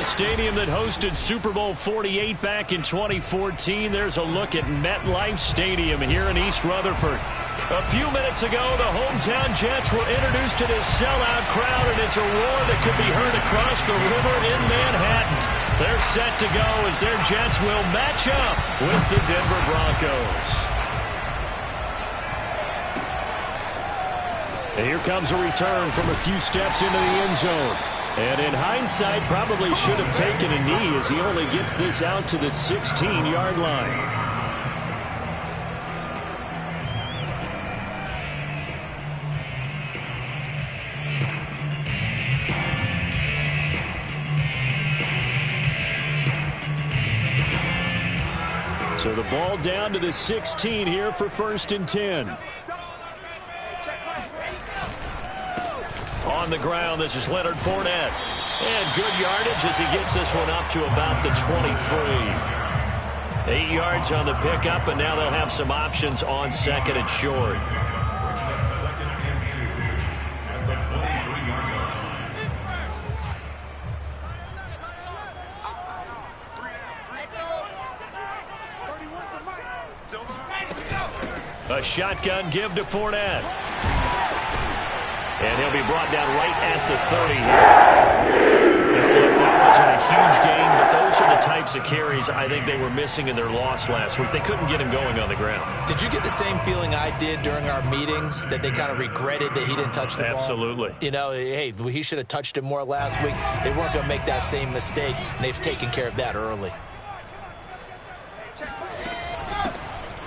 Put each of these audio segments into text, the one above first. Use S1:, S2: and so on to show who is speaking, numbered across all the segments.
S1: stadium that hosted Super Bowl 48 back in 2014. There's a look at MetLife Stadium here in East Rutherford. A few minutes ago, the hometown Jets were introduced to this sellout crowd, and it's a roar that could be heard across the river in Manhattan. They're set to go as their Jets will match up with the Denver Broncos. And here comes a return from a few steps into the end zone. And in hindsight, probably should have taken a knee as he only gets this out to the 16-yard line. So the ball down to the 16 here for 1st and 10. On the ground, this is Leonard Fournette. And good yardage as he gets this one up to about the 23. 8 yards on the pickup, and now they'll have some options on 2nd and short. A shotgun give to Fournette. And he'll be brought down right at the 30. That wasn't a huge gain, but those are the types of carries I think they were missing in their loss last week. They couldn't get him going on the ground.
S2: Did you get the same feeling I did during our meetings, that they kind of regretted that he didn't touch the ball?
S1: Absolutely.
S2: You know, hey, he should have touched it more last week. They weren't going to make that same mistake, and they've taken care of that early.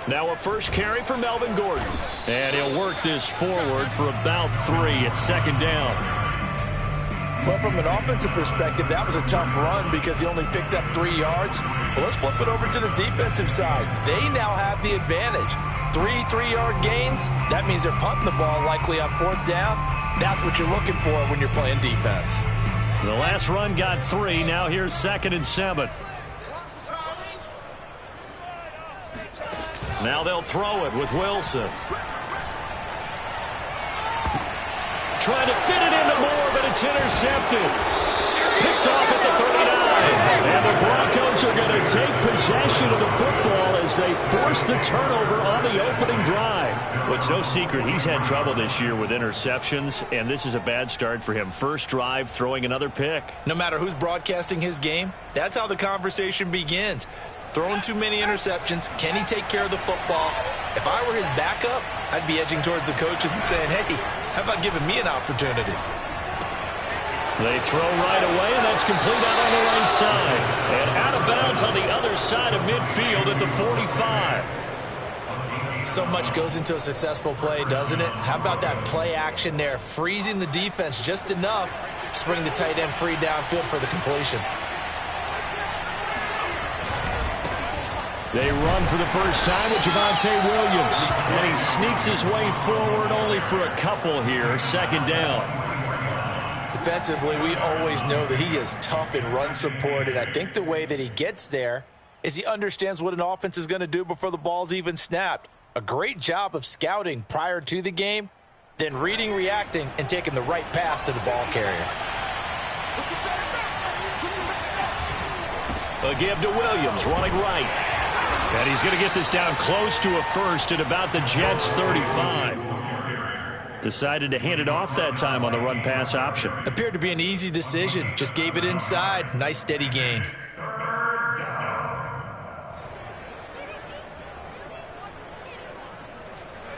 S1: Now a first carry for Melvin Gordon. And he'll work this forward for about 3 at 2nd down.
S2: Well, from an offensive perspective, that was a tough run because he only picked up 3 yards. Well, let's flip it over to the defensive side. They now have the advantage. 3 3-yard gains. That means they're punting the ball likely on 4th down. That's what you're looking for when you're playing defense.
S1: The last run got 3. Now here's 2nd and 7. Now they'll throw it with Wilson. Trying to fit it into Moore, but it's intercepted. Picked off at the 39. And the Broncos are going to take possession of the football as they force the turnover on the opening drive. Well, it's no secret he's had trouble this year with interceptions, and this is a bad start for him. First drive, throwing another pick.
S2: No matter who's broadcasting his game, that's how the conversation begins. Throwing too many interceptions. Can he take care of the football? If I were his backup, I'd be edging towards the coaches and saying, hey, how about giving me an opportunity?
S1: They throw right away, and that's complete out on the right side. And out of bounds on the other side of midfield at the 45.
S2: So much goes into a successful play, doesn't it? How about that play action there, freezing the defense just enough to bring the tight end free downfield for the completion.
S1: They run for the first time with Javonte Williams. And he sneaks his way forward only for a couple here. 2nd down.
S2: Defensively, we always know that he is tough in run support. And I think the way that he gets there is he understands what an offense is going to do before the ball's even snapped. A great job of scouting prior to the game, then reading, reacting, and taking the right path to the ball carrier.
S1: A give to Williams, running right. And he's going to get this down close to a first at about the Jets' 35. Decided to hand it off that time on the run-pass option.
S2: Appeared to be an easy decision. Just gave it inside. Nice steady gain.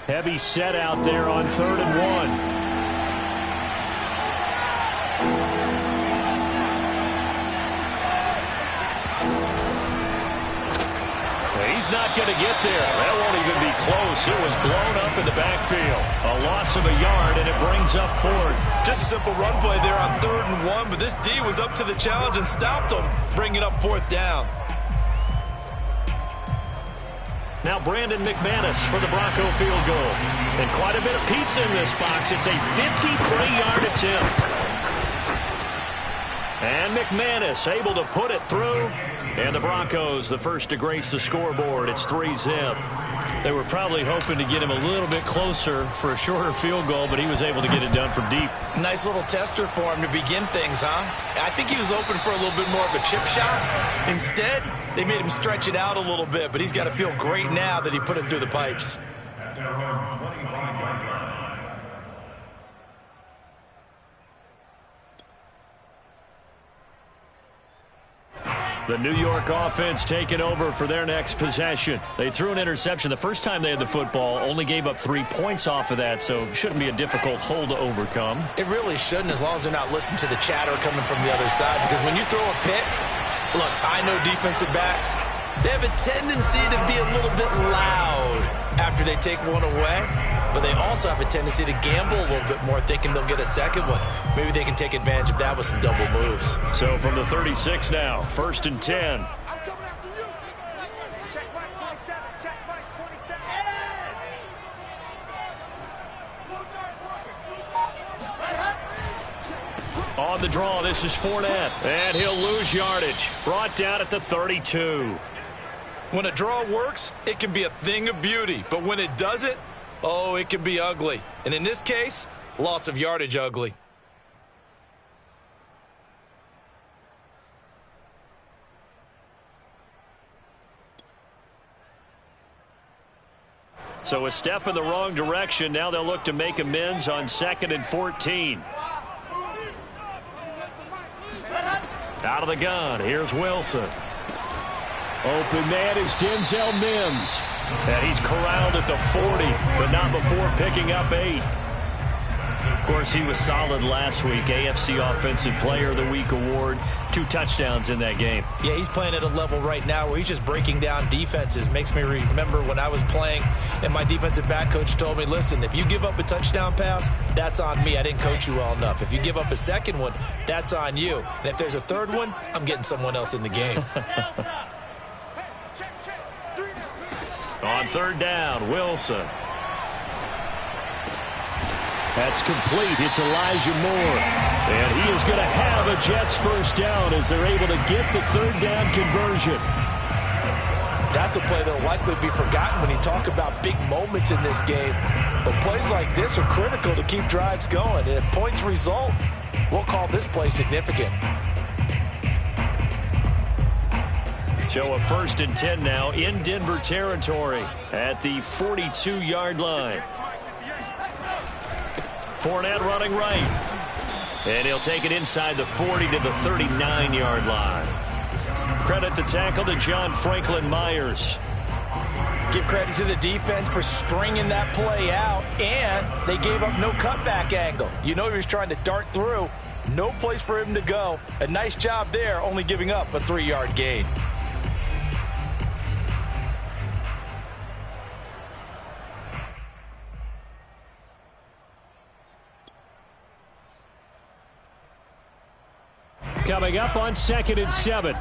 S1: Heavy set out there on 3rd and 1. He's not going to get there. That won't even be close. It was blown up in the backfield. A loss of a yard, and it brings up 4th.
S2: Just a simple run play there on 3rd and 1, but this D was up to the challenge and stopped him, bringing up 4th down.
S1: Now Brandon McManus for the Bronco field goal. And quite a bit of pizza in this box. It's a 53-yard attempt. And McManus able to put it through. And the Broncos, the first to grace the scoreboard. It's 3-zip. They were probably hoping to get him a little bit closer for a shorter field goal, but he was able to get it done from deep.
S2: Nice little tester for him to begin things, huh? I think he was open for a little bit more of a chip shot. Instead, they made him stretch it out a little bit, but he's got to feel great now that he put it through the pipes.
S1: The New York offense taking over for their next possession. They threw an interception the first time they had the football, only gave up 3 points off of that, so it shouldn't be a difficult hole to overcome.
S2: It really shouldn't, as long as they're not listening to the chatter coming from the other side, because when you throw a pick, look, I know defensive backs, they have a tendency to be a little bit loud after they take one away, but they also have a tendency to gamble a little bit more, thinking they'll get a second one. Maybe they can take advantage of that with some double moves.
S1: So from the 36 now, 1st and 10. On the draw, this is Fournette, and he'll lose yardage. Brought down at the 32.
S2: When a draw works, it can be a thing of beauty, but when it doesn't, oh, it can be ugly. And in this case, loss of yardage ugly.
S1: So a step in the wrong direction. Now they'll look to make amends on 2nd and 14. Out of the gun, here's Wilson. Open man is Denzel Mims. And he's corralled at the 40, but not before picking up 8. Of course, he was solid last week. AFC Offensive Player of the Week award. 2 touchdowns in that game.
S2: Yeah, he's playing at a level right now where he's just breaking down defenses. Makes me remember when I was playing and my defensive back coach told me, listen, if you give up a touchdown pass, that's on me. I didn't coach you well enough. If you give up a second one, that's on you. And if there's a third one, I'm getting someone else in the game.
S1: On 3rd down, Wilson. That's complete. It's Elijah Moore. And he is going to have a Jets first down as they're able to get the 3rd down conversion.
S2: That's a play that will likely be forgotten when you talk about big moments in this game. But plays like this are critical to keep drives going. And if points result, we'll call this play significant.
S1: So a 1st and 10 now in Denver territory at the 42-yard line. Fournette running right. And he'll take it inside the 40 to the 39-yard line. Credit the tackle to John Franklin Myers.
S2: Give credit to the defense for stringing that play out, and they gave up no cutback angle. You know he was trying to dart through. No place for him to go. A nice job there, only giving up a 3-yard gain.
S1: Coming up on 2nd and 7.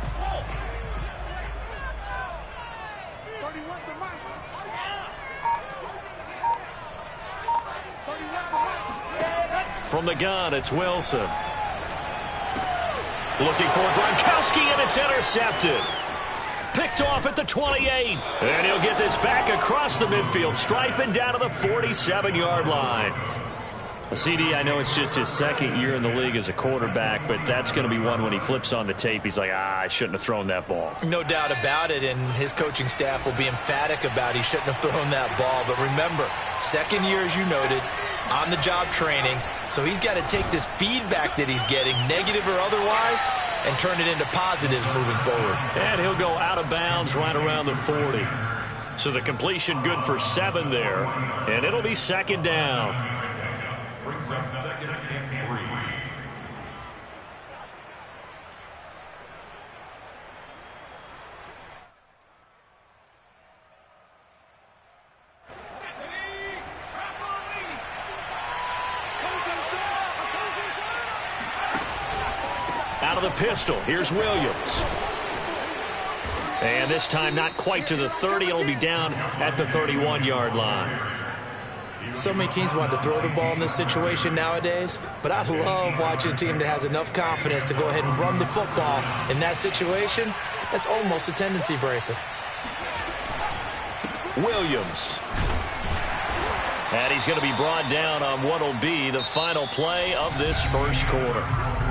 S1: From the gun, it's Wilson. Looking for Gronkowski, and it's intercepted. Picked off at the 28. And he'll get this back across the midfield stripe and down to the 47-yard line. CD, I know it's just his 2nd year in the league as a quarterback, but that's going to be one when he flips on the tape. He's like, I shouldn't have thrown that ball.
S2: No doubt about it, and his coaching staff will be emphatic about he shouldn't have thrown that ball. But remember, 2nd year, as you noted, on-the-job training, so he's got to take this feedback that he's getting, negative or otherwise, and turn it into positives moving forward.
S1: And he'll go out of bounds right around the 40. So the completion good for 7 there, and it'll be 2nd down.
S3: Brings up 2nd and 3.
S1: Out of the pistol, here's Williams. And this time not quite to the 30. It'll be down at the 31-yard line.
S2: So many teams want to throw the ball in this situation nowadays, but I love watching a team that has enough confidence to go ahead and run the football. In that situation, that's almost a tendency breaker. Williams.
S1: And he's going to be brought down on what will be the final play of this first quarter.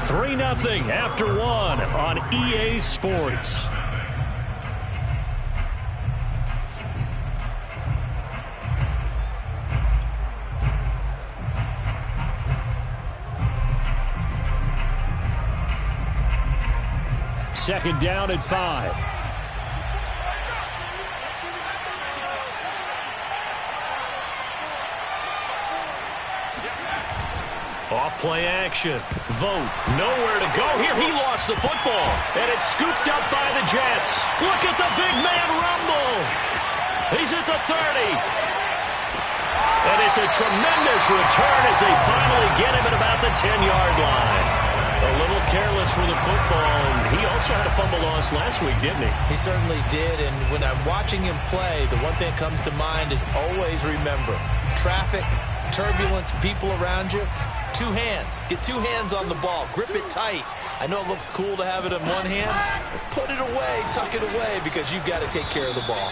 S1: 3-0 after 1 on EA Sports. Second down at 5. Off play action. Vote. Nowhere to go here. He lost the football. And it's scooped up by the Jets. Look at the big man rumble. He's at the 30. And it's a tremendous return as they finally get him at about the 10-yard line. A little careless with the football. And he also had a fumble loss last week, didn't he?
S2: He certainly did. And when I'm watching him play, the one thing that comes to mind is always remember, traffic, turbulence, people around you. 2 hands. Get 2 hands on the ball. Grip it tight. I know it looks cool to have it in one hand, but put it away, tuck it away, because you've got to take care of the ball.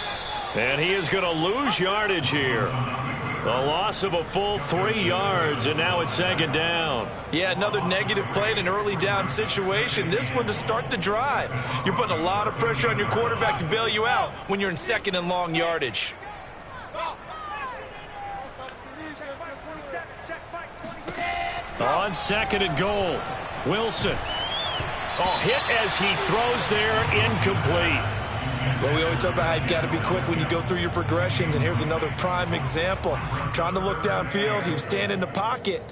S1: And he is going to lose yardage here. A loss of a full 3 yards, and now it's second down.
S2: Yeah, another negative play in an early down situation. This one to start the drive. You're putting a lot of pressure on your quarterback to bail you out when you're in second and long yardage.
S1: On second and goal, Wilson. Oh, hit as he throws there, incomplete.
S2: Well, we always talk about how you've got to be quick when you go through your progressions, and here's another prime example. Trying to look downfield, he was standing in the pocket,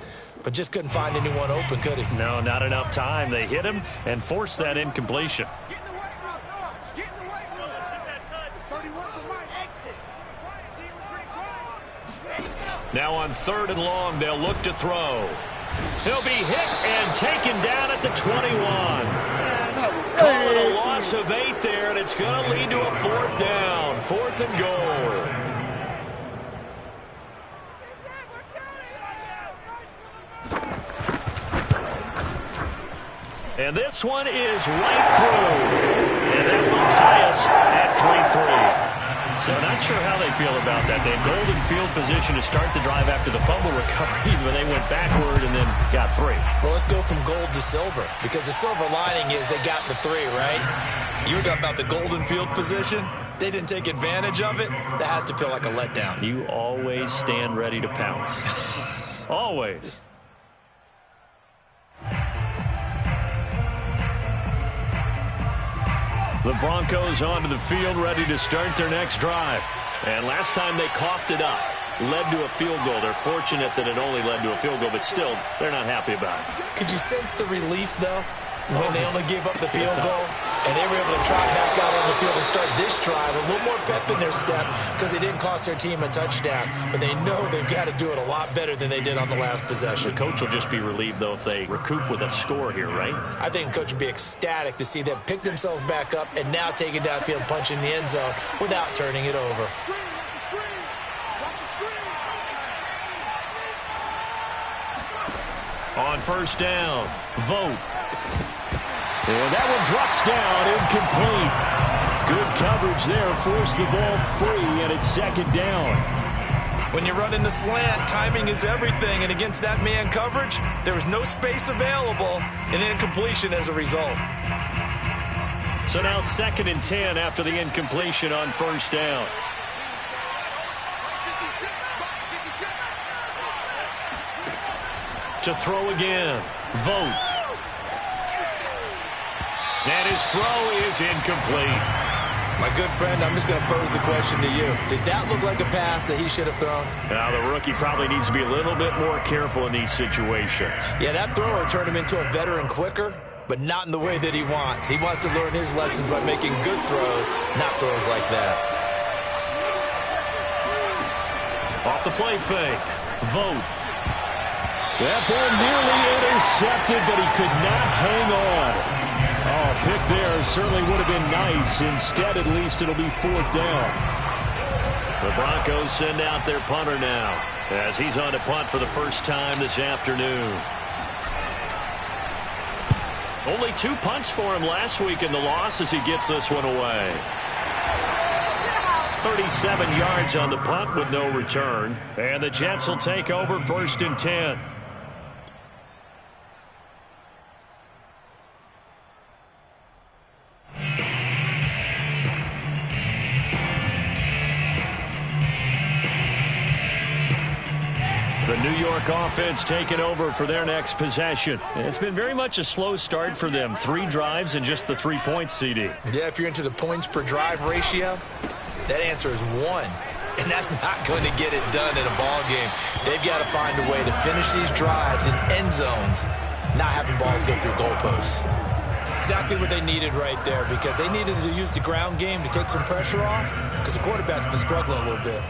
S2: but just couldn't find anyone open, could he?
S1: No, not enough time. They hit him and forced that incompletion. Now on third and long, they'll look to throw. He'll be hit and taken down at the 21. Call it a loss of 8 there, and it's going to lead to a 4th down. 4th and goal. And this one is right through. And that will tie us at 3-3. So not sure how they feel about that. They had golden field position to start the drive after the fumble recovery, but they went backward and then got 3.
S2: Well, let's go from gold to silver, because the silver lining is they got the 3, right? You were talking about the golden field position. They didn't take advantage of it. That has to feel like a letdown.
S1: You always stand ready to pounce. Always. The Broncos onto the field, ready to start their next drive. And last time they coughed it up, led to a field goal. They're fortunate that it only led to a field goal, but still, they're not happy about it.
S2: Could you sense the relief, though, when they only gave up the field goal? And they were able to trot back out on the field and start this drive. A little more pep in their step because they didn't cost their team a touchdown. But they know they've got to do it a lot better than they did on the last possession.
S1: The coach will just be relieved, though, if they recoup with a score here, right?
S2: I think the coach would be ecstatic to see them pick themselves back up and now take it downfield, punch in the end zone without turning it over.
S1: On first down, Vote. And that one drops down, incomplete. Good coverage there, forced the ball free, and it's second down.
S2: When you run in the slant, timing is everything, and against that man coverage, there was no space available, and incompletion as a result.
S1: So now 2nd and 10 after the incompletion on first down. To throw again, Vote. And his throw is incomplete.
S2: My good friend, I'm just going to pose the question to you. Did that look like a pass that he should have thrown?
S1: Now, the rookie probably needs to be a little bit more careful in these situations.
S2: Yeah, that throw will turn him into a veteran quicker, but not in the way that he wants. He wants to learn his lessons by making good throws, not throws like that.
S1: Off the play fake, Vote. That ball nearly intercepted, but he could not hang on. Oh, pick there certainly would have been nice. Instead, at least, it'll be 4th down. The Broncos send out their punter now as he's on to punt for the first time this afternoon. Only 2 punts for him last week in the loss as he gets this one away. 37 yards on the punt with no return. And the Jets will take over 1st and 10. The New York offense taking over for their next possession. It's been very much a slow start for them. 3 drives and just the 3 points, CD.
S2: Yeah, if you're into the points per drive ratio, that answer is 1. And that's not going to get it done in a ball game. They've got to find a way to finish these drives in end zones, not having balls go through goalposts. Exactly what they needed right there, because they needed to use the ground game to take some pressure off, because the quarterback's been struggling a little bit.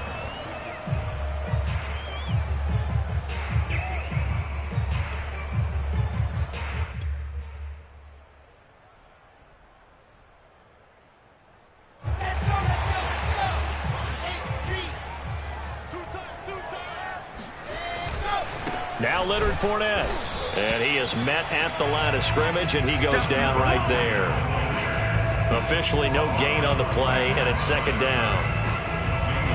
S1: Now Leonard Fournette. And he is met at the line of scrimmage, and he goes down right there. Officially no gain on the play, and it's 2nd down.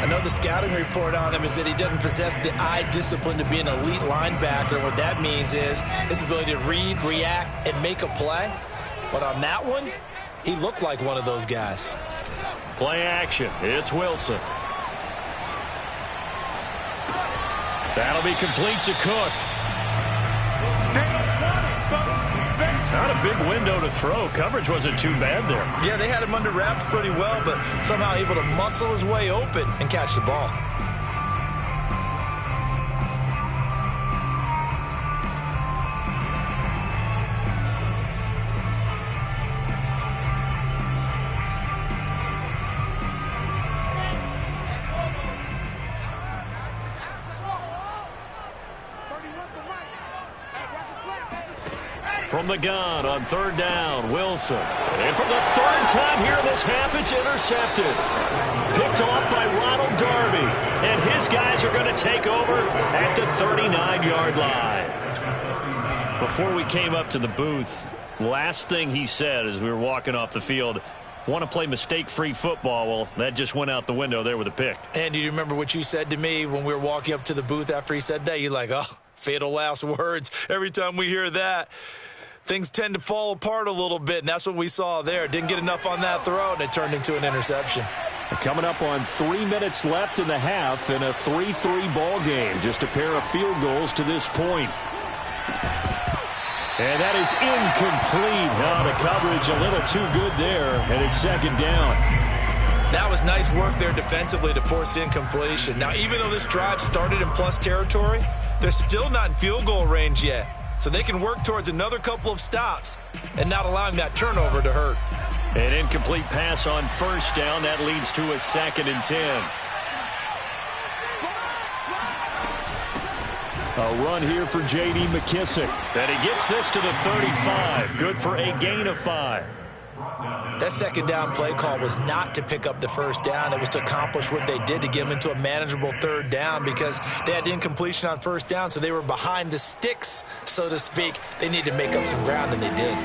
S2: I know the scouting report on him is that he doesn't possess the eye discipline to be an elite linebacker. And what that means is his ability to read, react, and make a play. But on that one, he looked like one of those guys.
S1: Play action. It's Wilson. That'll be complete to Cook. Not a big window to throw. Coverage wasn't too bad there.
S2: Yeah, they had him under wraps pretty well, but somehow able to muscle his way open and catch the ball.
S1: From the gun on 3rd down, Wilson. And for the 3rd time here in this half, it's intercepted. Picked off by Ronald Darby. And his guys are going to take over at the 39-yard line. Before we came up to the booth, last thing he said as we were walking off the field, want to play mistake-free football. Well, that just went out the window there with a pick.
S2: And do you remember what you said to me when we were walking up to the booth after he said that? You're like, oh, fatal last words. Every time we hear that, things tend to fall apart a little bit, and that's what we saw there. Didn't get enough on that throw, and it turned into an interception.
S1: Coming up on 3 minutes left in the half in a 3-3 ball game. Just a pair of field goals to this point. And that is incomplete. Now the coverage a little too good there, and it's 2nd down.
S2: That was nice work there defensively to force incompletion. Now, even though this drive started in plus territory, they're still not in field goal range yet. So they can work towards another couple of stops and not allowing that turnover to hurt.
S1: An incomplete pass on 1st down. That leads to a 2nd and 10. A run here for J.D. McKissick. And he gets this to the 35. Good for a gain of 5.
S2: That 2nd down play call was not to pick up the 1st down. It was to accomplish what they did to get them into a manageable 3rd down because they had incompletion on 1st down, so they were behind the sticks, so to speak. They needed to make up some ground, and they did.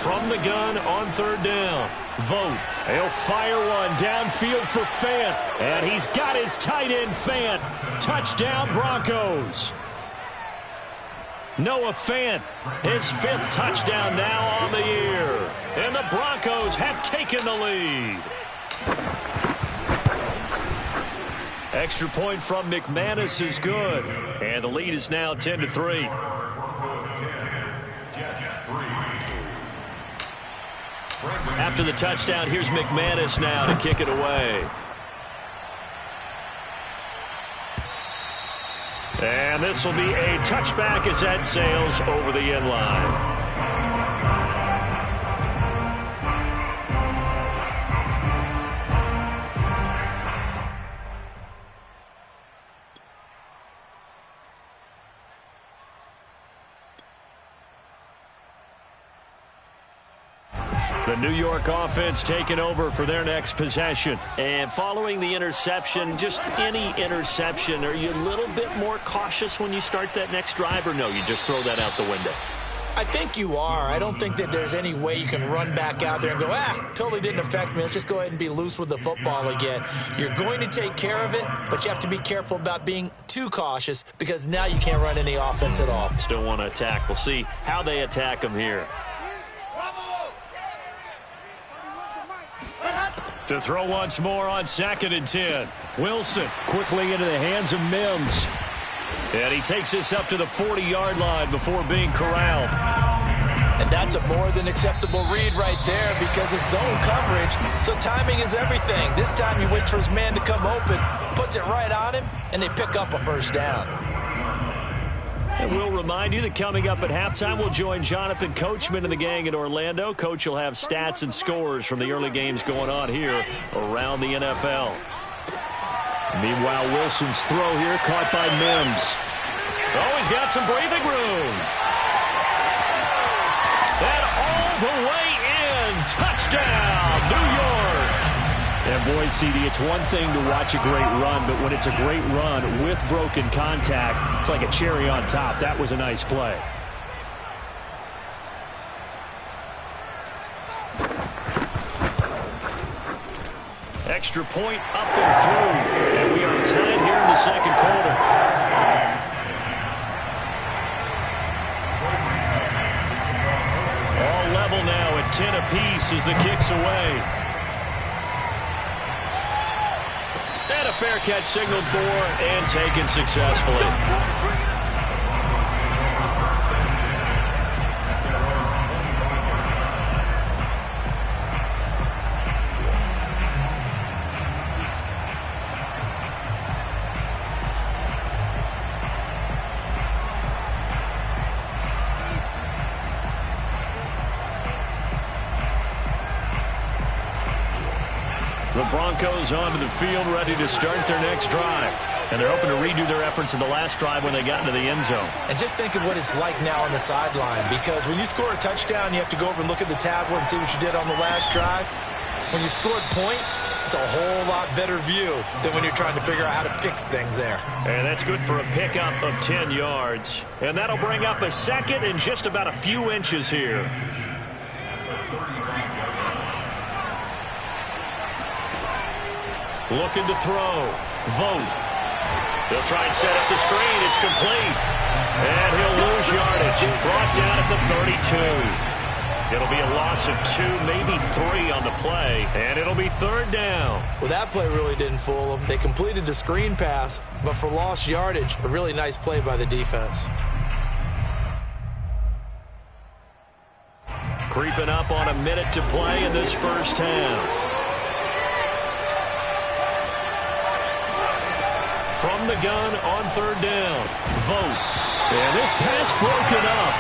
S1: From the gun on 3rd down. Vogt. He'll fire one downfield for Fant. And he's got his tight end, Fant. Touchdown, Broncos. Noah Fant, his 5th touchdown now on the year. And the Broncos have taken the lead. Extra point from McManus is good. And the lead is now 10-3. After the touchdown, here's McManus now to kick it away. And this will be a touchback as that sails over the end line. The New York offense taking over for their next possession. And following the interception, just any interception, are you a little bit more cautious when you start that next drive, or no, you just throw that out the window?
S2: I think you are. I don't think that there's any way you can run back out there and go, totally didn't affect me. Let's just go ahead and be loose with the football again. You're going to take care of it, but you have to be careful about being too cautious because now you can't run any offense at all.
S1: Still want to attack. We'll see how they attack them here. To throw once more on 2nd and 10. Wilson quickly into the hands of Mims. And he takes this up to the 40-yard line before being corralled.
S2: And that's a more than acceptable read right there because it's zone coverage, so timing is everything. This time he waits for his man to come open, puts it right on him, and they pick up a first down.
S1: And we'll remind you that coming up at halftime, we'll join Jonathan Coachman and the gang in Orlando. Coach will have stats and scores from the early games going on here around the NFL. Meanwhile, Wilson's throw here caught by Mims. Oh, he's got some breathing room. And all the way in. Touchdown, New York. And boy, CD, it's one thing to watch a great run, but when it's a great run with broken contact, it's like a cherry on top. That was a nice play. Extra point up and through. And we are tied here in the second quarter. All level now at 10 apiece as the kick's away. And a fair catch signaled for and taken successfully. The Broncos onto the field, ready to start their next drive. And they're hoping to redo their efforts in the last drive when they got into the end zone.
S2: And just think of what it's like now on the sideline, because when you score a touchdown, you have to go over and look at the tablet and see what you did on the last drive. When you scored points, it's a whole lot better view than when you're trying to figure out how to fix things there.
S1: And that's good for a pickup of 10 yards. And that'll bring up a second and just about a few inches here. Looking to throw. Vote. He'll try and set up the screen. It's complete. And he'll lose yardage. Brought down at the 32. It'll be a loss of 2, maybe 3 on the play. And it'll be 3rd down.
S2: Well, that play really didn't fool them. They completed the screen pass, but for lost yardage, a really nice play by the defense.
S1: Creeping up on a minute to play in this first half. From the gun on 3rd down. Vote. And this pass broken up.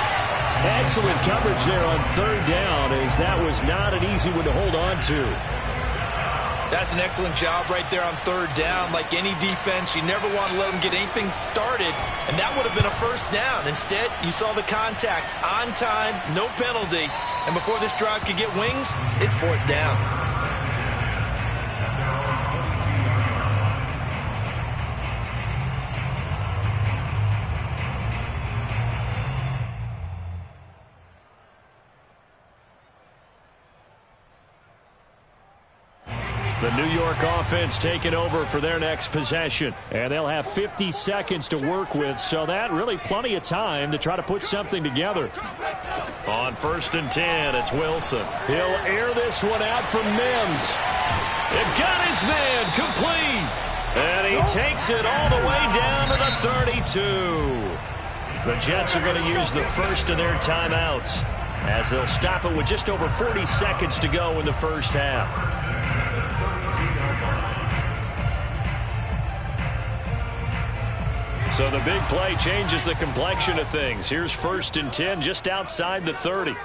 S1: Excellent coverage there on 3rd down, as that was not an easy one to hold on to.
S2: That's an excellent job right there on 3rd down. Like any defense, you never want to let them get anything started, and that would have been a first down. Instead, you saw the contact on time, no penalty, and before this drive could get wings, it's 4th down.
S1: The New York offense taking over for their next possession. And they'll have 50 seconds to work with, so that really plenty of time to try to put something together. On 1st and 10, it's Wilson. He'll air this one out from Mims. It got his man complete. And he takes it all the way down to the 32. The Jets are going to use the first of their timeouts, as they'll stop it with just over 40 seconds to go in the first half. So the big play changes the complexion of things. Here's 1st and 10 just outside the 30.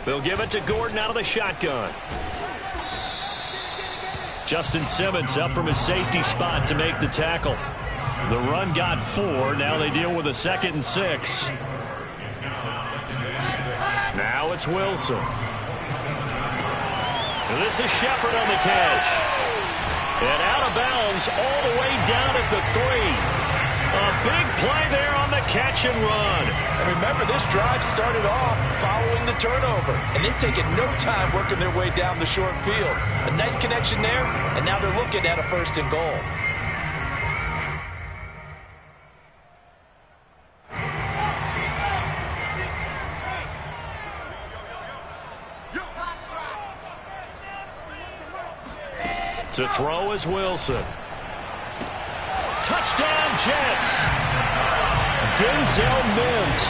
S1: They'll give it to Gordon out of the shotgun. Justin Simmons up from his safety spot to make the tackle. The run got 4. Now they deal with a 2nd and 6. Now it's Wilson. This is Shepard on the catch. And out of bounds all the way down at the 3. A big play there on the catch and run.
S2: And remember, this drive started off following the turnover. And they've taken no time working their way down the short field. A nice connection there, and now they're looking at a 1st and goal.
S1: To throw is Wilson. Touchdown, Jets. Denzel Mims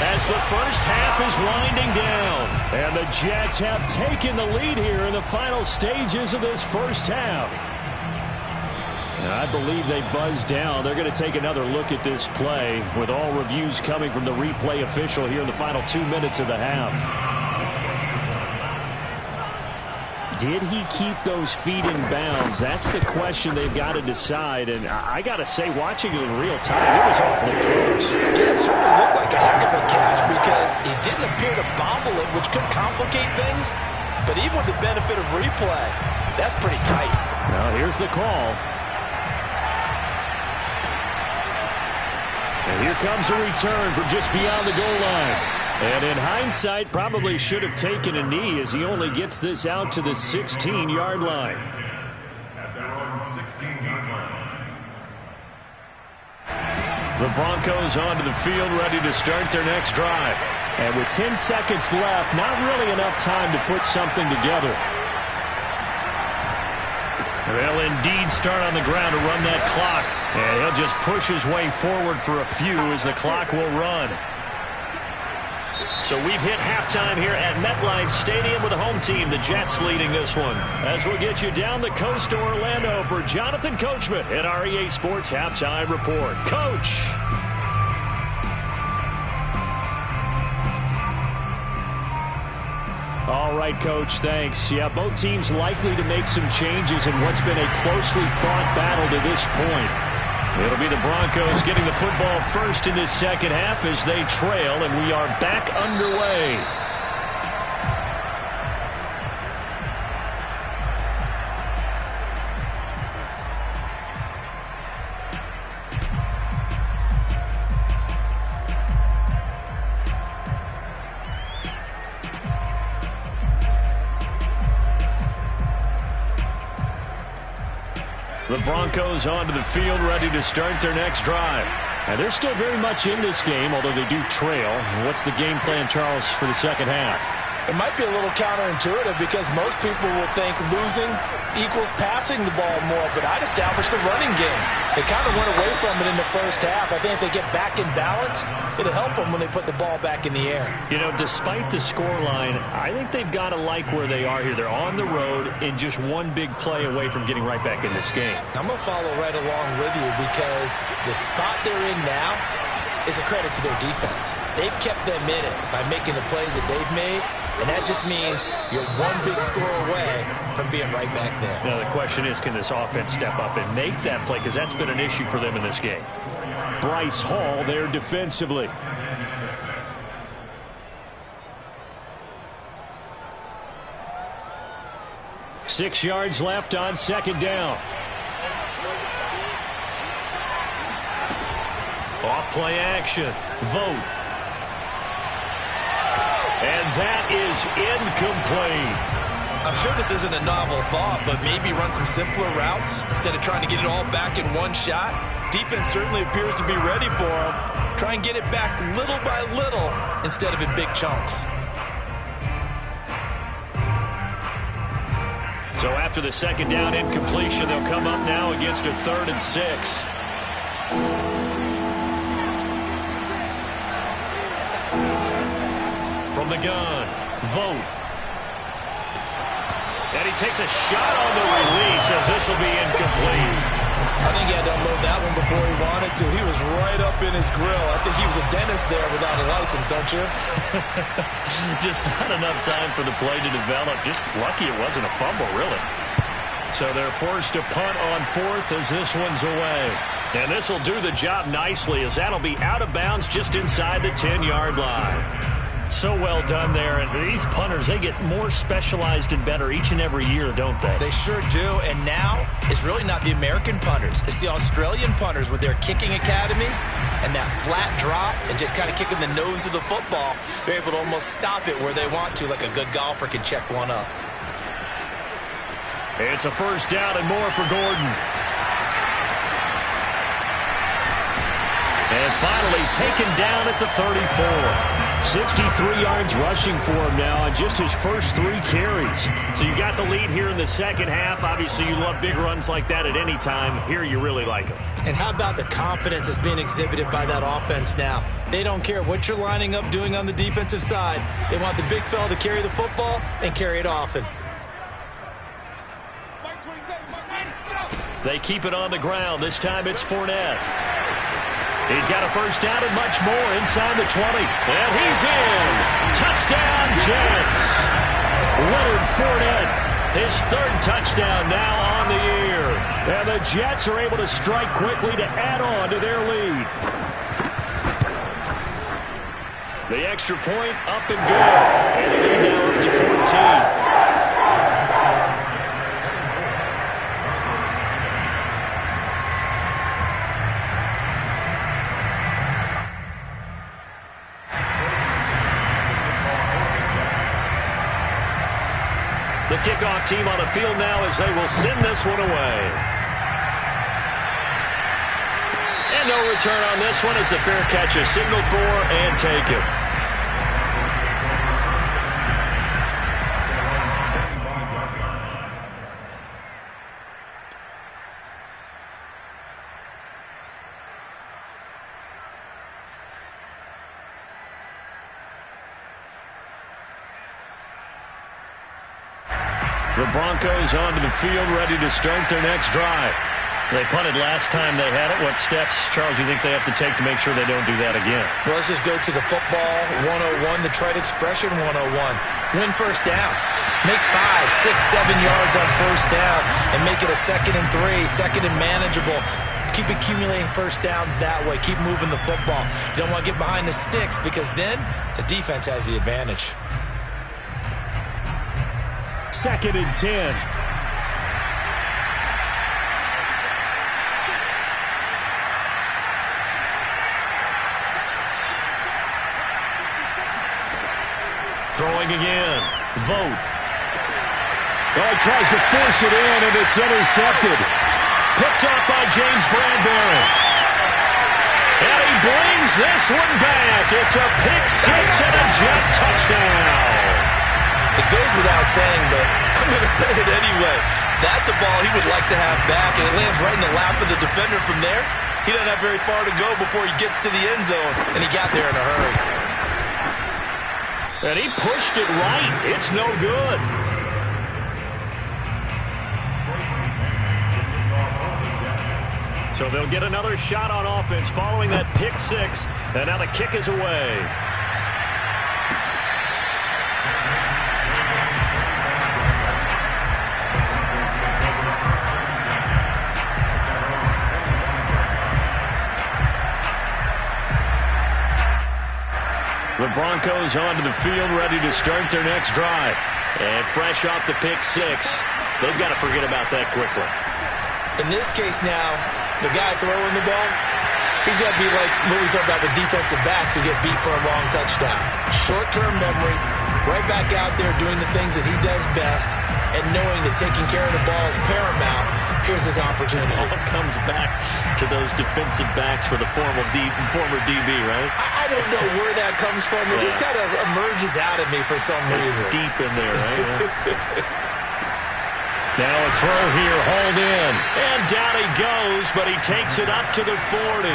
S1: as the first half is winding down. And the Jets have taken the lead here in the final stages of this first half. And I believe they buzzed down. They're going to take another look at this play with all reviews coming from the replay official here in the final 2 minutes of the half. Did he keep those feet in bounds? That's the question they've got to decide. And I got to say, watching it in real time, it was awfully close.
S2: Yeah, it certainly looked like a heck of a catch because he didn't appear to bobble it, which could complicate things. But even with the benefit of replay, that's pretty tight.
S1: Now here's the call. And here comes a return from just beyond the goal line. And in hindsight, probably should have taken a knee as he only gets this out to the 16-yard line.
S3: At their own 16-yard line.
S1: The Broncos onto the field, ready to start their next drive. And with 10 seconds left, not really enough time to put something together. They'll indeed start on the ground to run that clock. And he'll just push his way forward for a few as the clock will run. So we've hit halftime here at MetLife Stadium with the home team, the Jets, leading this one. As we'll get you down the coast to Orlando for Jonathan Coachman at our EA Sports Halftime Report. Coach. All right, Coach, thanks. Yeah, both teams likely to make some changes in what's been a closely fought battle to this point. It'll be the Broncos getting the football first in this second half as they trail, and we are back underway. The Broncos onto the field, ready to start their next drive. And they're still very much in this game, although they do trail. What's the game plan, Charles, for the second half?
S2: It might be a little counterintuitive because most people will think losing equals passing the ball more, but I'd establish the running game. They kind of went away from it in the first half. I think if they get back in balance, it'll help them when they put the ball back in the air.
S1: You know, despite the scoreline, I think they've got to like where they are here. They're on the road and just one big play away from getting right back in this game.
S2: I'm going to follow right along with you because the spot they're in now is a credit to their defense. They've kept them in it by making the plays that they've made, and that just means you're one big score away from being right back there.
S1: Now, the question is, can this offense step up and make that play? Because that's been an issue for them in this game. Bryce Hall there defensively. Six yards left on second down. Off play action. Vote. And that is incomplete.
S2: I'm sure this isn't a novel thought, but maybe run some simpler routes instead of trying to get it all back in one shot. Defense certainly appears to be ready for him. Try and get it back little by little instead of in big chunks.
S1: So after the second down incompletion, they'll come up now against a 3rd and 6. From the gun, Vote. And he takes a shot on the release as this will be incomplete.
S2: I think he had to unload that one before he wanted to. He was right up in his grill. I think he was a dentist there without a license, don't you?
S1: Just not enough time for the play to develop. Just lucky it wasn't a fumble, really. So they're forced to punt on fourth as this one's away. And this will do the job nicely as that'll be out of bounds just inside the 10-yard line. So well done there. And these punters, they get more specialized and better each and every year, don't they?
S2: They sure do. And now it's really not the American punters. It's the Australian punters with their kicking academies and that flat drop and just kind of kicking the nose of the football. They're able to almost stop it where they want to, like a good golfer can check one up.
S1: It's a first down and more for Gordon. And finally taken down at the 34. 63 yards rushing for him now on just his first 3 carries. So you got the lead here in the second half. Obviously, you love big runs like that at any time. Here you really like them.
S2: And how about the confidence that's being exhibited by that offense now? They don't care what you're lining up doing on the defensive side. They want the big fella to carry the football and carry it often.
S1: They keep it on the ground. This time it's Fournette. He's got a first down and much more inside the 20. And he's in. Touchdown, Jets. Leonard Fournette, his 3rd touchdown now on the year. And the Jets are able to strike quickly to add on to their lead. The extra point up and good. And the lead now up to 14. The kickoff team on the field now as they will send this one away. And no return on this one as the fair catch is signaled for and taken. The Broncos onto the field, ready to start their next drive. They punted last time they had it. What steps, Charles, you think they have to take to make sure they don't do that again?
S2: Well, let's just go to the football 101, the trade expression 101. Win first down. Make 5, 6, 7 yards on first down and make it a 2nd and 3, 2nd and manageable. Keep accumulating first downs that way. Keep moving the football. You don't want to get behind the sticks because then the defense has the advantage.
S1: 2nd and 10. Throwing again. Vote. Oh, he tries to force it in, and it's intercepted. Picked up by James Bradbury. And he brings this one back. It's a pick 6 and a Jet touchdown.
S2: It goes without saying, but I'm going to say it anyway. That's a ball he would like to have back, and it lands right in the lap of the defender from there. He doesn't have very far to go before he gets to the end zone, and he got there in a hurry.
S1: And he pushed it right. It's no good. So they'll get another shot on offense following that pick 6, and now the kick is away. The Broncos onto the field, ready to start their next drive. And fresh off the pick 6, they've got to forget about that quickly.
S2: In this case now, the guy throwing the ball, he's got to be like what we talk about with defensive backs who get beat for a long touchdown. Short-term memory, right back out there doing the things that he does best, and knowing that taking care of the ball is paramount. Here's his opportunity.
S1: All comes back to those defensive backs for the former DB, right?
S2: I don't know where that comes from. It just kind of emerges out of me for some reason.
S1: It's deep in there, right? Now a throw here, hauled in. And down he goes, but he takes it up to the 40.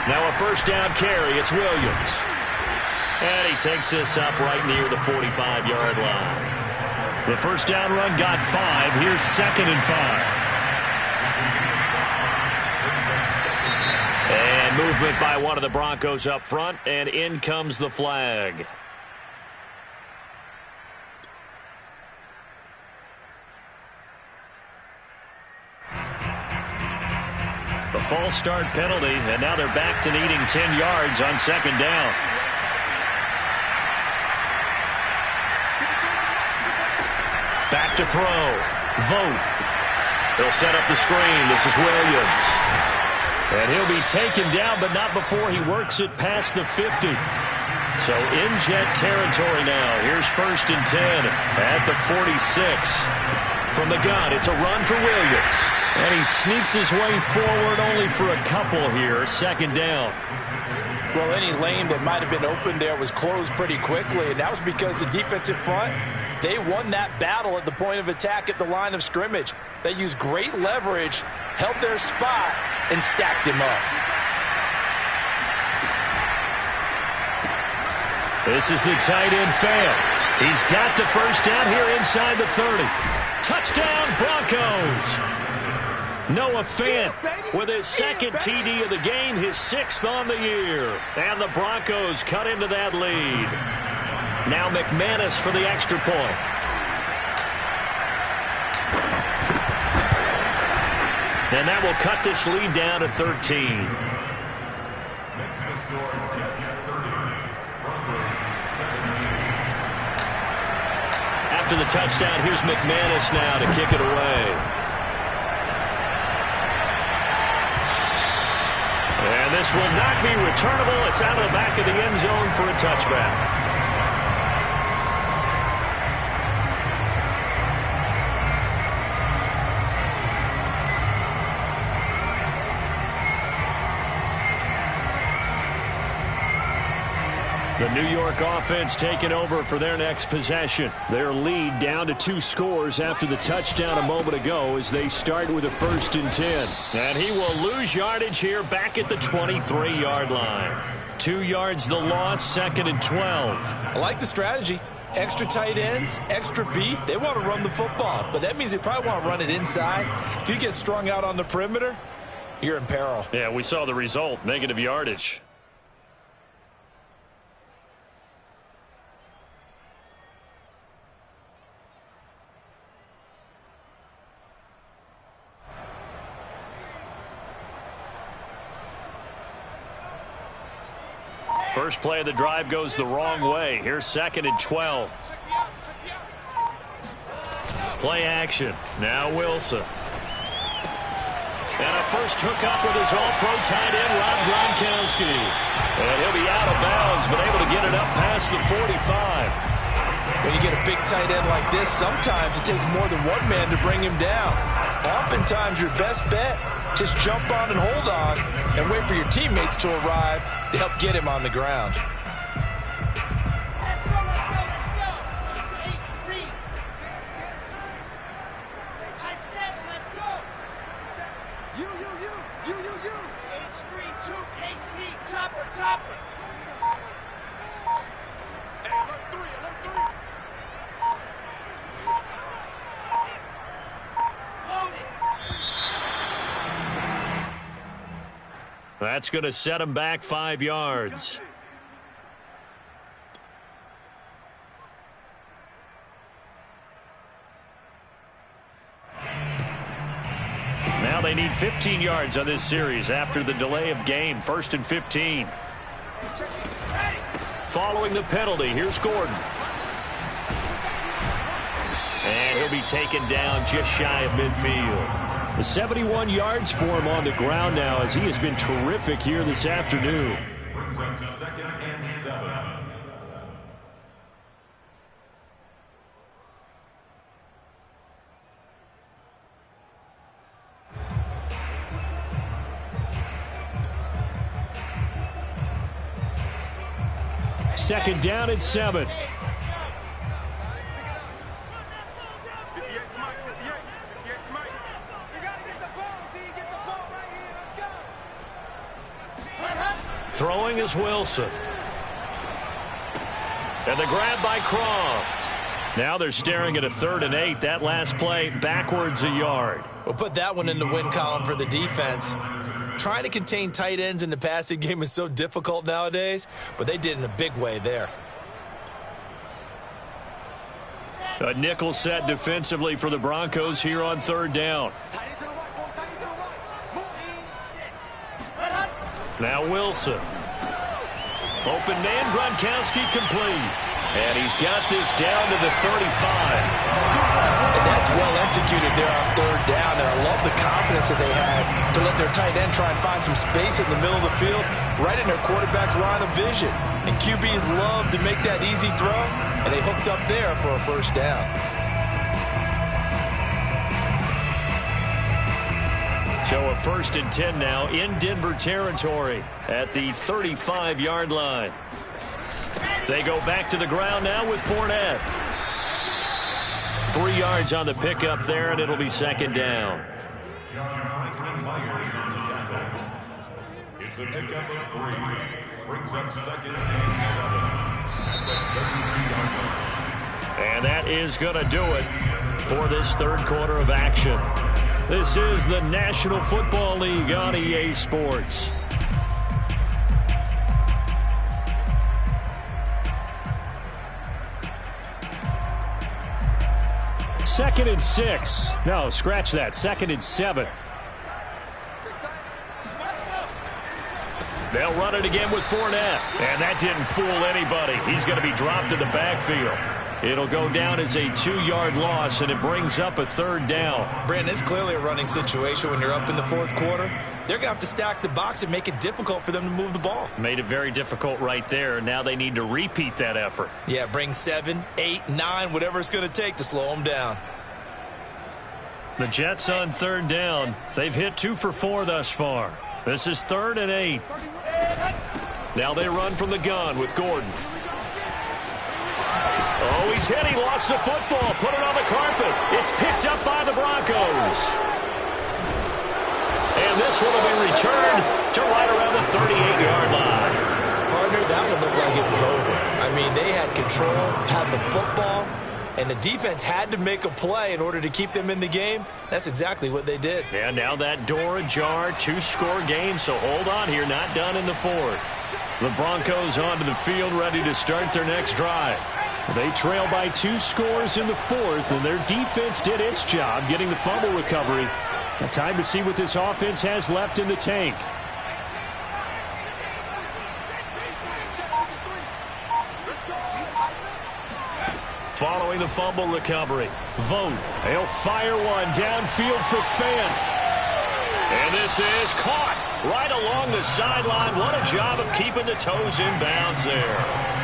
S1: Now a first down carry. It's Williams. And he takes this up right near the 45-yard line. The first down run got 5. Here's 2nd and 5. And Movement by one of the Broncos up front, and in comes the flag. The false start penalty, and now they're back to needing 10 yards on second down. Back to throw. Vote. He'll set up the screen. This is Williams. And he'll be taken down, but not before he works it past the 50. So in jet territory now. Here's 1st and 10 at the 46. From the gun, it's a run for Williams. And he sneaks his way forward only for a couple here. Second down.
S2: Well, any lane that might have been open there was closed pretty quickly, and that was because the defensive front, they won that battle at the point of attack at the line of scrimmage. They used great leverage, held their spot, and stacked him up.
S1: This is the tight end fail. He's got the first down here inside the 30. Touchdown, Broncos. Noah Fant with his second TD of the game, his 6th on the year. And the Broncos cut into that lead. Now McManus for the extra point. And that will cut this lead down to 13.
S3: Next to score, Jets 30, Broncos 17.
S1: After the touchdown, here's McManus now to kick it away. And this will not be returnable. It's out of the back of the end zone for a touchback. The New York offense taking over for their next possession. Their lead down to 2 scores after the touchdown a moment ago as they start with a 1st and 10. And he will lose yardage here back at the 23-yard line. 2 yards the loss, 2nd and 12.
S2: I like the strategy. Extra tight ends, extra beef. They want to run the football, but that means they probably want to run it inside. If you get strung out on the perimeter, you're in peril.
S1: Yeah, we saw the result, negative yardage. First play of the drive goes the wrong way. Here's 2nd and 12. Play action. Now Wilson. And a first hookup with his all-pro tight end, Rob Gronkowski. And he'll be out of bounds, but able to get it up past the 45.
S2: When you get a big tight end like this, sometimes it takes more than one man to bring him down. Oftentimes, your best bet, just jump on and hold on and wait for your teammates to arrive to help get him on the ground.
S4: Let's go, let's go, let's go. 8-3. I said it, let's go. You. H3, 2, KT, chopper. Alert 3. Load it.
S1: That's going to set him back 5 yards. Now they need 15 yards on this series after the delay of game. 1st and 15. Following the penalty, here's Gordon. And he'll be taken down just shy of midfield. 71 yards for him on the ground now as he has been terrific here this afternoon.
S3: Brings up 2nd and 7.
S1: Second down and 7. Throwing is Wilson. And the grab by Croft. Now they're staring at a 3rd and 8. That last play backwards a yard.
S2: We'll put that one in the win column for the defense. Trying to contain tight ends in the passing game is so difficult nowadays, but they did in a big way there.
S1: A nickel set defensively for the Broncos here on third down. Now Wilson. Open man, Gronkowski complete. And he's got this down to the 35.
S2: And that's well executed there on third down. And I love the confidence that they had to let their tight end try and find some space in the middle of the field, right in their quarterback's line of vision. And QBs love to make that easy throw, and they hooked up there for a first down.
S1: So a 1st and 10 now in Denver territory at the 35-yard line. They go back to the ground now with Fournette. 3 yards on the pickup there, and it'll be second down.
S3: It's a pickup of 3. Brings up 2nd and 7. At the 32-yard line.
S1: And that is going to do it for this third quarter of action. This is the National Football League on EA Sports. Second and 6. No, scratch that. 2nd and 7. They'll run it again with Fournette. And that didn't fool anybody. He's going to be dropped in the backfield. It'll go down as a 2-yard loss, and it brings up a third down.
S2: Brandon, it's clearly a running situation when you're up in the fourth quarter. They're going to have to stack the box and make it difficult for them to move the ball.
S1: Made it very difficult right there. Now they need to repeat that effort.
S2: Yeah, bring 7, 8, 9, whatever it's going to take to slow them down.
S1: The Jets on third down. They've hit 2 for 4 thus far. This is 3rd and 8. Now they run from the gun with Gordon. Oh, he's hit. He lost the football. Put it on the carpet. It's picked up by the Broncos. And this one will be returned to right around the 38-yard line.
S2: Partner, that one looked like it was over. I mean, they had control, had the football, and the defense had to make a play in order to keep them in the game. That's exactly what they did.
S1: And now that door ajar, 2-score game, so hold on here. Not done in the 4th. The Broncos onto the field, ready to start their next drive. They trail by 2 scores in the 4th, and their defense did its job getting the fumble recovery. Now time to see what this offense has left in the tank. Following the fumble recovery, Vogt. They'll fire one downfield for Fant. And this is caught right along the sideline. What a job of keeping the toes in bounds there.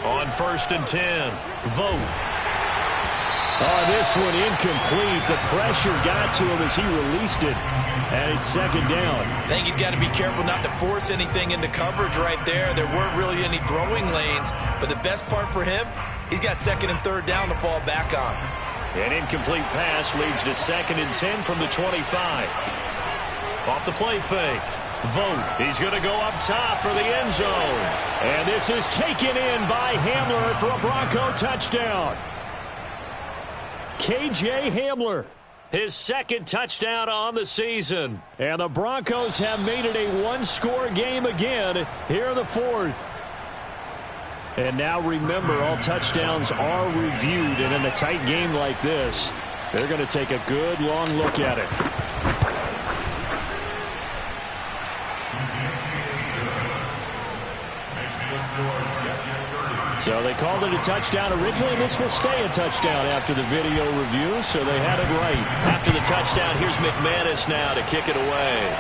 S1: On 1st and 10, Vogt. Oh, this one incomplete. The pressure got to him as he released it. And it's second down.
S2: I think he's got to be careful not to force anything into coverage right there. There weren't really any throwing lanes. But the best part for him, he's got 2nd and 3rd down to fall back on.
S1: An incomplete pass leads to 2nd and 10 from the 25. Off the play fake. Vogt. He's going to go up top for the end zone. And this is taken in by Hamler for a Bronco touchdown. KJ Hamler, his 2nd touchdown on the season. And the Broncos have made it a 1-score game again here in the 4th. And now remember, all touchdowns are reviewed. And in a tight game like this, they're going to take a good long look at it. So they called it a touchdown originally, and this will stay a touchdown after the video review, so they had it right. After the touchdown, here's McManus now to kick it away.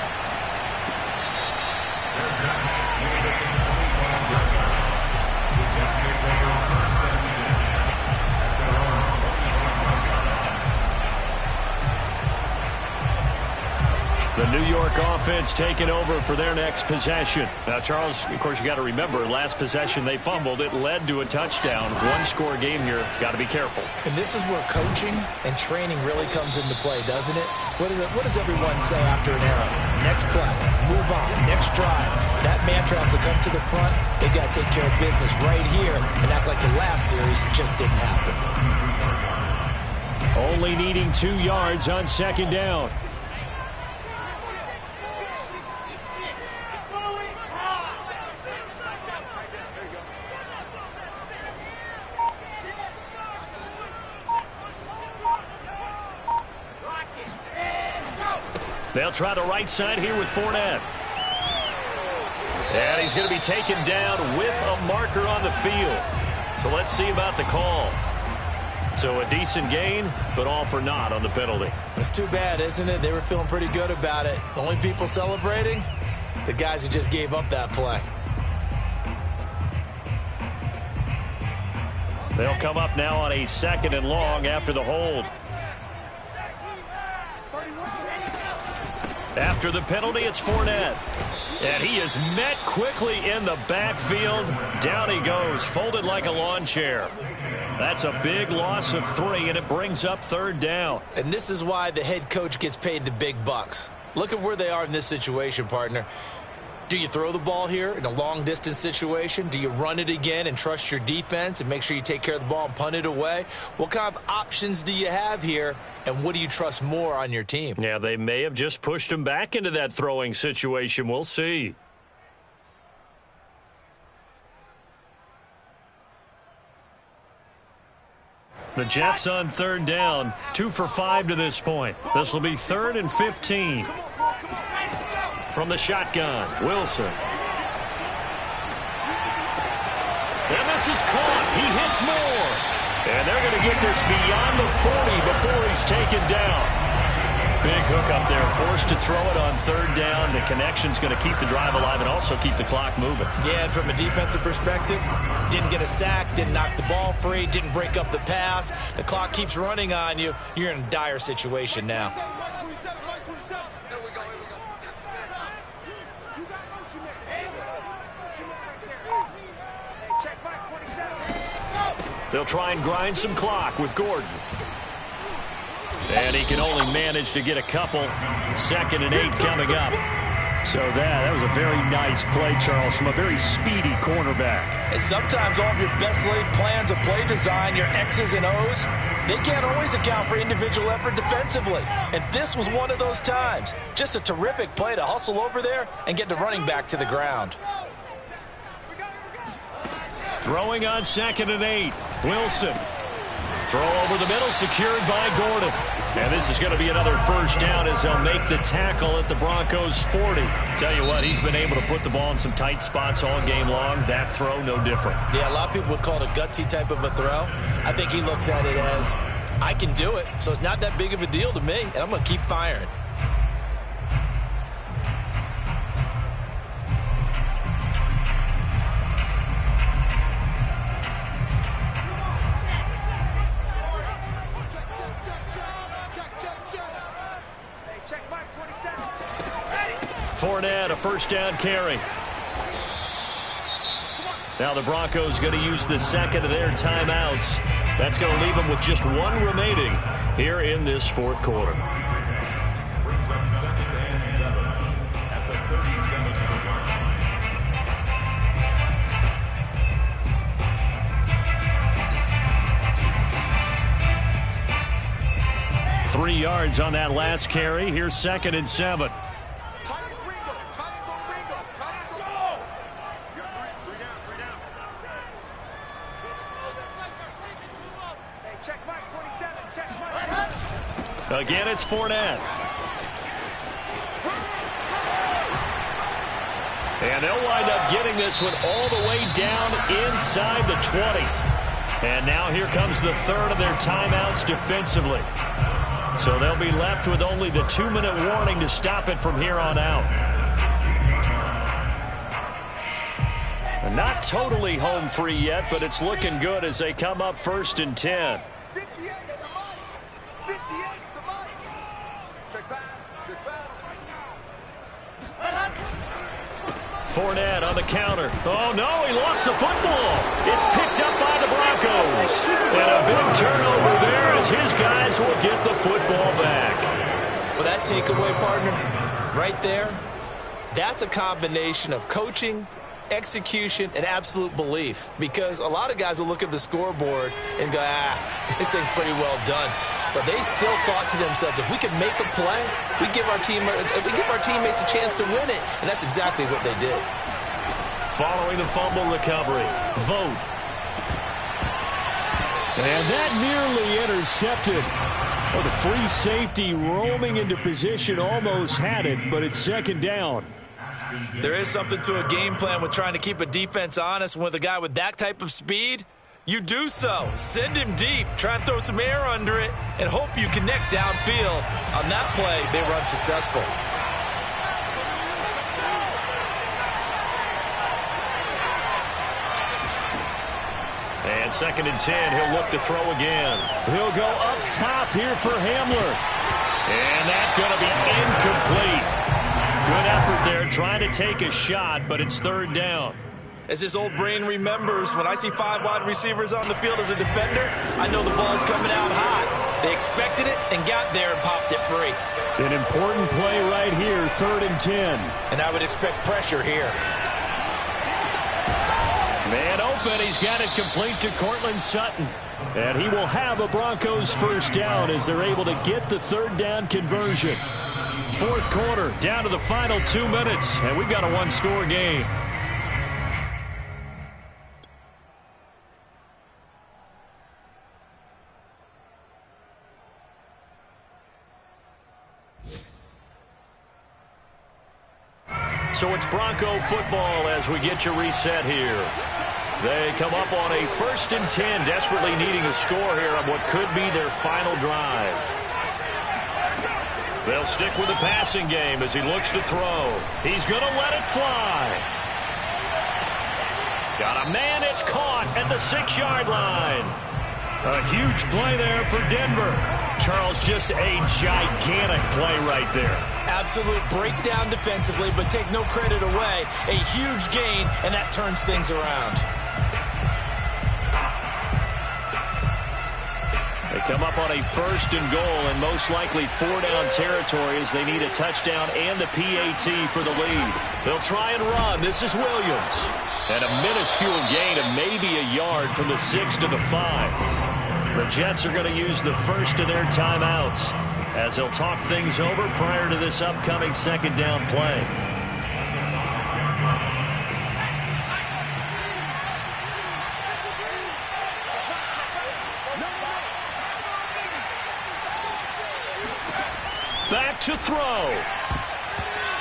S1: The New York offense taking over for their next possession. Now, Charles, of course, you got to remember, last possession they fumbled. It led to a touchdown. 1-score game here. Got to be careful.
S2: And this is where coaching and training really comes into play, doesn't it? What does everyone say after an error? next play, move on, next drive. That mantra has to come to the front. They got to take care of business right here and act like the last series just didn't happen.
S1: Only needing 2 yards on second down. They'll try the right side here with Fournette. And he's going to be taken down with a marker on the field. So let's see about the call. So a decent gain, but all for naught on the penalty.
S2: It's too bad, isn't it? They were feeling pretty good about it. The only people celebrating? The guys who just gave up that play.
S1: They'll come up now on a 2nd and long after the hold. After the penalty, it's Fournette. And he is met quickly in the backfield. Down he goes, folded like a lawn chair. That's a big loss of 3, and it brings up 3rd down.
S2: And this is why the head coach gets paid the big bucks. Look at where they are in this situation, partner. Do you throw the ball here in a long-distance situation? Do you run it again and trust your defense and make sure you take care of the ball and punt it away? What kind of options do you have here, and what do you trust more on your team?
S1: Yeah, they may have just pushed him back into that throwing situation. We'll see. The Jets on 3rd down, 2 for 5 to this point. This will be 3rd and 15. From the shotgun, Wilson. And this is caught. He hits more. And they're going to get this beyond the 40 before he's taken down. Big hook up there, forced to throw it on 3rd down. The connection's going to keep the drive alive and also keep the clock moving.
S2: Yeah, and from a defensive perspective, didn't get a sack, didn't knock the ball free, didn't break up the pass. The clock keeps running on you. You're in a dire situation now.
S1: They'll try and grind some clock with Gordon. And he can only manage to get a couple. 2nd and 8 coming up. So that was a very nice play, Charles, from a very speedy cornerback.
S2: And sometimes all of your best laid plans of play design, your X's and O's, they can't always account for individual effort defensively. And this was one of those times. Just a terrific play to hustle over there and get the running back to the ground.
S1: Throwing on 2nd and 8. Wilson. Throw over the middle, secured by Gordon. And this is going to be another 1st down as they'll make the tackle at the Broncos' 40. Tell you what, he's been able to put the ball in some tight spots all game long. That throw, no different.
S2: Yeah, a lot of people would call it a gutsy type of a throw. I think he looks at it as, I can do it, so it's not that big of a deal to me, and I'm going to keep firing.
S1: Fournette, a 1st down carry. Now the Broncos going to use the 2nd of their timeouts. That's going to leave them with just 1 remaining here in this 4th quarter.
S3: Brings up 2nd and 7 at the 37-yard line.
S1: 3 yards on that last carry. Here's 2nd and 7. Again, it's Fournette. And they'll wind up getting this one all the way down inside the 20. And now here comes the 3rd of their timeouts defensively. So they'll be left with only the 2-minute warning to stop it from here on out. And not totally home free yet, but it's looking good as they come up 1st and 10. Fournette on the counter. Oh, no, he lost the football. It's picked up by the Broncos. And a big turnover there as his guys will get the football back.
S2: Well, that takeaway, partner, Right there, that's a combination of coaching, execution, and absolute belief. Because a lot of guys will look at the scoreboard and go, this thing's pretty well done. But they still thought to themselves, if we can make a play, we give our teammates a chance to win it. And that's exactly what they did.
S1: Following the fumble recovery, Vogt. And that nearly intercepted. Well, the free safety roaming into position almost had it, but it's second down.
S2: There is something to a game plan with trying to keep a defense honest. With a guy with that type of speed, you do so. Send him deep, try and throw some air under it, and hope you connect downfield. On that play, they were unsuccessful.
S1: And 2nd and 10, he'll look to throw again. He'll go up top here for Hamler. And that's going to be incomplete. Good effort there, trying to take a shot, but it's 3rd down.
S2: As his old brain remembers, when I see 5 wide receivers on the field as a defender, I know the ball's coming out hot. They expected it and got there and popped it free.
S1: An important play right here, 3rd and 10.
S2: And I would expect pressure here.
S1: Man open, he's got it complete to Cortland Sutton. And he will have a Broncos 1st down as they're able to get the 3rd down conversion. 4th quarter, down to the final 2 minutes, and we've got a 1-score game. So it's Bronco football as we get you reset here. They come up on a 1st and 10, desperately needing a score here on what could be their final drive. They'll stick with the passing game as he looks to throw. He's going to let it fly. Got a man, it's caught at the 6-yard line. A huge play there for Denver. Charles, just a gigantic play right there.
S2: Absolute breakdown defensively, but take no credit away. A huge gain, and that turns things around.
S1: They come up on a 1st and goal, and most likely 4-down territory as they need a touchdown and a PAT for the lead. They'll try and run. This is Williams. And a minuscule gain of maybe a yard from the 6 to the 5. The Jets are going to use the first of their timeouts as they'll talk things over prior to this upcoming 2nd down play. Back to throw.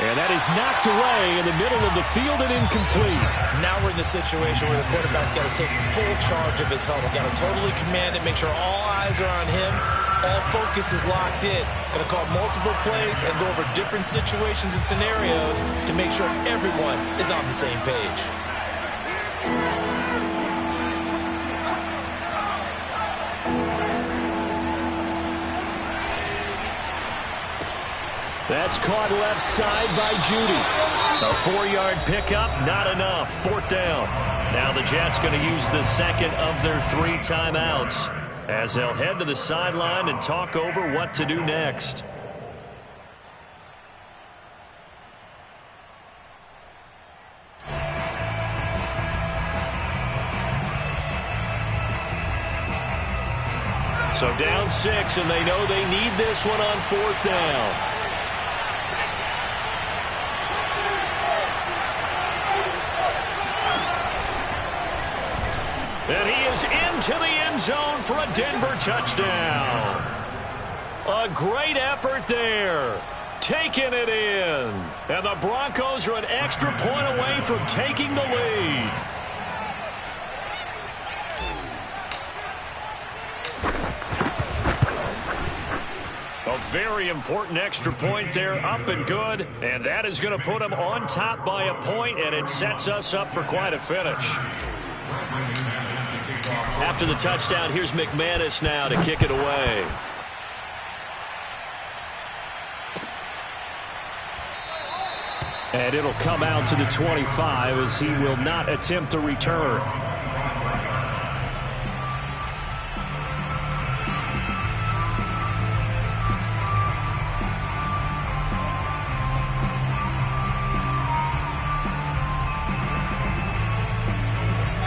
S1: And that is knocked away in the middle of the field and incomplete.
S2: Now we're in the situation where the quarterback's got to take full charge of his huddle. Got to totally command it, make sure all eyes are on him. All focus is locked in. Going to call multiple plays and go over different situations and scenarios to make sure everyone is on the same page.
S1: That's caught left side by Judy. A 4-yard pickup, not enough. 4th down. Now the Jets going to use the 2nd of their 3 timeouts as they'll head to the sideline and talk over what to do next. So down 6, and they know they need this one on 4th down. And he is into the end zone for a Denver touchdown. A great effort there. Taking it in. And the Broncos are an extra point away from taking the lead. A very important extra point there, up and good. And that is going to put them on top by a point, and it sets us up for quite a finish. After the touchdown, here's McManus now to kick it away. And it'll come out to the 25 as he will not attempt a return.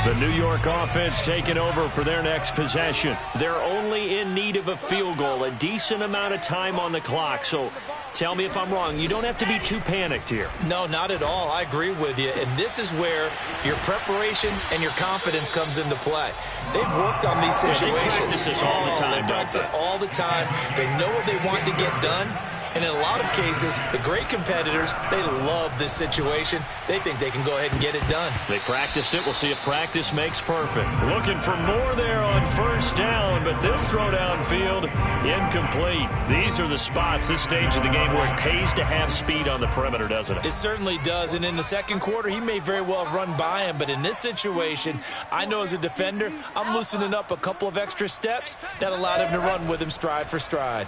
S1: The New York offense taking over for their next possession. They're only in need of a field goal, a decent amount of time on the clock. So tell me if I'm wrong. You don't have to be too panicked here.
S2: No, not at all. I agree with you. And this is where your preparation and your confidence comes into play. They've worked on these situations.
S1: Yeah, they practice this all the time.
S2: They practice it all the time. They know what they want to get done. And in a lot of cases, the great competitors, they love this situation. They think they can go ahead and get it done.
S1: They practiced it. We'll see if practice makes perfect. Looking for more there on first down, but this throw downfield, incomplete. These are the spots, this stage of the game, where it pays to have speed on the perimeter, doesn't it?
S2: It certainly does. And in the second quarter, he may very well have run by him. But in this situation, I know as a defender, I'm loosening up a couple of extra steps that allowed him to run with him stride for stride.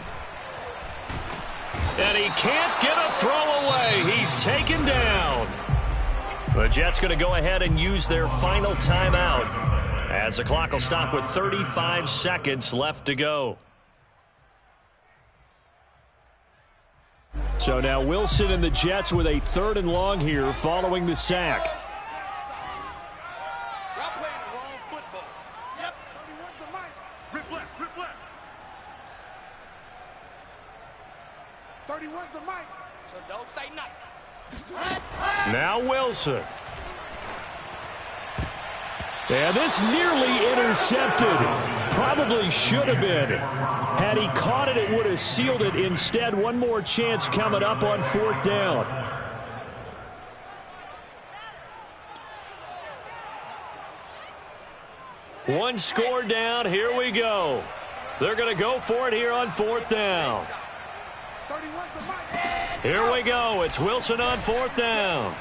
S1: And he can't get a throw away. He's taken down. The Jets going to go ahead and use their final timeout as the clock will stop with 35 seconds left to go. So now Wilson and the Jets with a 3rd and long here following the sack.
S4: Y'all playing the wrong football. Yep. 31's the mic. Rip left, rip left. 31's the mic. So don't say nothing.
S1: Now Wilson. And this nearly intercepted. Probably should have been. Had he caught it, it would have sealed it. Instead, one more chance coming up on 4th down. One score down. Here we go. They're going to go for it here on 4th down. Here we go. It's Wilson on 4th down.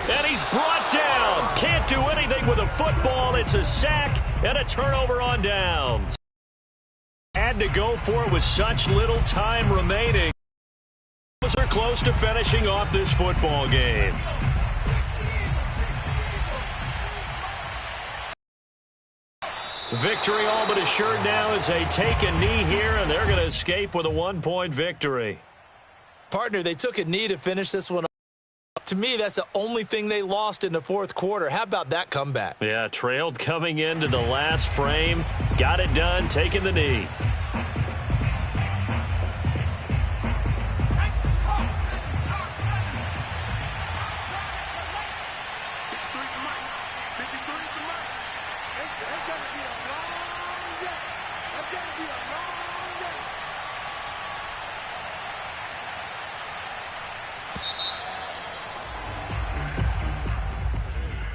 S1: And he's brought down. Can't do anything with a football. It's a sack and a turnover on downs. Had to go for it with such little time remaining. They're close to finishing off this football game. Victory all but assured now as they take a knee here, and they're going to escape with a 1-point victory.
S2: Partner, they took a knee to finish this one. To me, that's the only thing they lost in the 4th quarter. How about that comeback?
S1: Yeah, trailed coming into the last frame. Got it done, taking the knee.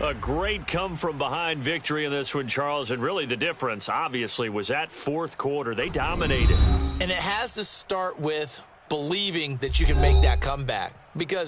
S1: A great come-from-behind victory in this one, Charles, and really the difference, obviously, was that 4th quarter. They dominated.
S2: And it has to start with believing that you can make that comeback, because